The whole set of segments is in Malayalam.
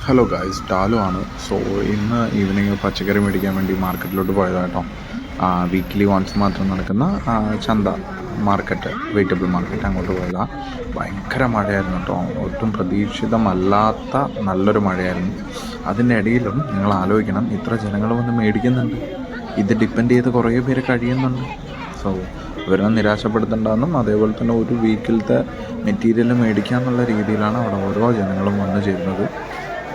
ഹലോ ഗായ്സ്, ടാലു ആണ്. സോ ഇന്ന് ഈവനിങ് പച്ചക്കറി മേടിക്കാൻ വേണ്ടി മാർക്കറ്റിലോട്ട് പോയതാണ് കേട്ടോ. വീക്കിലി വൺസ് മാത്രം നടക്കുന്ന ചന്ത മാർക്കറ്റ്, വെജിറ്റബിൾ മാർക്കറ്റ്, അങ്ങോട്ട് പോയതാണ്. ഭയങ്കര മഴയായിരുന്നു കേട്ടോ. ഒട്ടും പ്രതീക്ഷിതമല്ലാത്ത നല്ലൊരു മഴയായിരുന്നു. അതിൻ്റെ ഇടയിലും നിങ്ങൾ ആലോചിക്കണം, ഇത്ര ജനങ്ങൾ വന്ന് മേടിക്കുന്നുണ്ട്. ഇത് ഡിപ്പെൻഡ് ചെയ്ത് കുറേ പേര് കഴിയുന്നുണ്ട്. സോ ഇവരെ നിരാശപ്പെടുത്തേണ്ടെന്നും അതേപോലെ തന്നെ ഒരു വീക്കിലത്തെ മെറ്റീരിയൽ മേടിക്കാമെന്നുള്ള രീതിയിലാണ് അവിടെ ഓരോ ജനങ്ങളും വന്നു ചേരുന്നത്.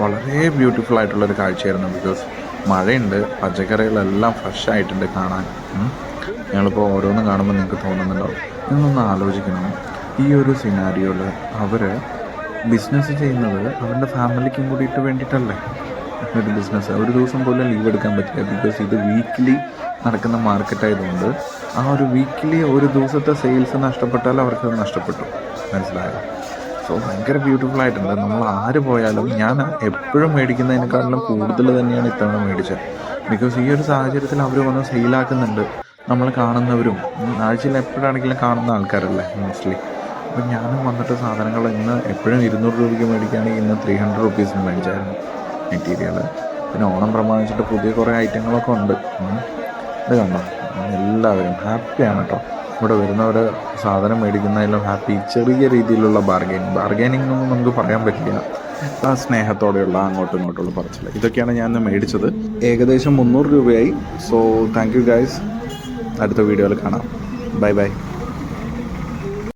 വളരെ ബ്യൂട്ടിഫുൾ ആയിട്ടുള്ളൊരു കാഴ്ചയായിരുന്നു. ബിക്കോസ് മഴയുണ്ട്, പച്ചക്കറികളെല്ലാം ഫ്രഷ് ആയിട്ടുണ്ട് കാണാൻ. ഞങ്ങളിപ്പോൾ ഓരോന്നും കാണുമ്പോൾ നിങ്ങൾക്ക് തോന്നുന്നുണ്ടാവും. നിങ്ങളൊന്ന് ആലോചിക്കണം, ഈ ഒരു സിനാരിയോയിൽ അവർ ബിസിനസ് ചെയ്യുന്നത് അവരുടെ ഫാമിലിക്കും കൂടിയിട്ട് വേണ്ടിയിട്ടല്ലേ. ഒരു ബിസിനസ് ഒരു ദിവസം പോലും ലീവ് എടുക്കാൻ പറ്റില്ല. ബിക്കോസ് ഇത് വീക്കിലി നടക്കുന്ന മാർക്കറ്റായതുകൊണ്ട് ആ ഒരു വീക്കിലി ഒരു ദിവസത്തെ സെയിൽസ് നഷ്ടപ്പെട്ടാൽ അവർക്കത് നഷ്ടപ്പെട്ടു. മനസ്സിലായോ? സോ ഭയങ്കര ബ്യൂട്ടിഫുൾ ആയിട്ടുണ്ട്. നമ്മൾ ആര് പോയാലും ഞാൻ എപ്പോഴും മേടിക്കുന്നതിനേക്കാളും കൂടുതൽ തന്നെയാണ് ഇത്തവണ മേടിച്ചത്. ബിക്കോസ് ഈ ഒരു സാഹചര്യത്തിൽ അവർ വന്ന് സെയിലാക്കുന്നുണ്ട്. നമ്മൾ കാണുന്നവരും ആഴ്ചയിൽ എപ്പോഴാണെങ്കിലും കാണുന്ന ആൾക്കാരല്ലേ മോസ്റ്റ്ലി. അപ്പം ഞാനും വന്നിട്ട് സാധനങ്ങൾ ഇന്ന് എപ്പോഴും 200 രൂപയ്ക്ക് മേടിക്കുകയാണെങ്കിൽ ഇന്ന് 300 റുപ്പീസിന് മേടിച്ചായിരുന്നു മെറ്റീരിയൽ. പിന്നെ ഓണം പ്രമാണിച്ചിട്ട് പുതിയ കുറേ ഐറ്റങ്ങളൊക്കെ ഉണ്ട്. ഇത് കണ്ടോ, എല്ലാവരും ഹാപ്പിയാണ് കേട്ടോ. ഇവിടെ വരുന്നവർ സാധനം മേടിക്കുന്നതിലും ഹാപ്പി. ചെറിയ രീതിയിലുള്ള ബാർഗൈനിങ് ഒന്നും നമുക്ക് പറയാൻ പറ്റില്ല. ആ സ്നേഹത്തോടെയുള്ള അങ്ങോട്ടും ഇങ്ങോട്ടുള്ള പറച്ചിൽ, ഇതൊക്കെയാണ് ഞാൻ ഇന്ന് മേടിച്ചത്. ഏകദേശം 300 രൂപയായി. So thank you guys. അടുത്ത വീഡിയോയിൽ കാണാം. Bye bye.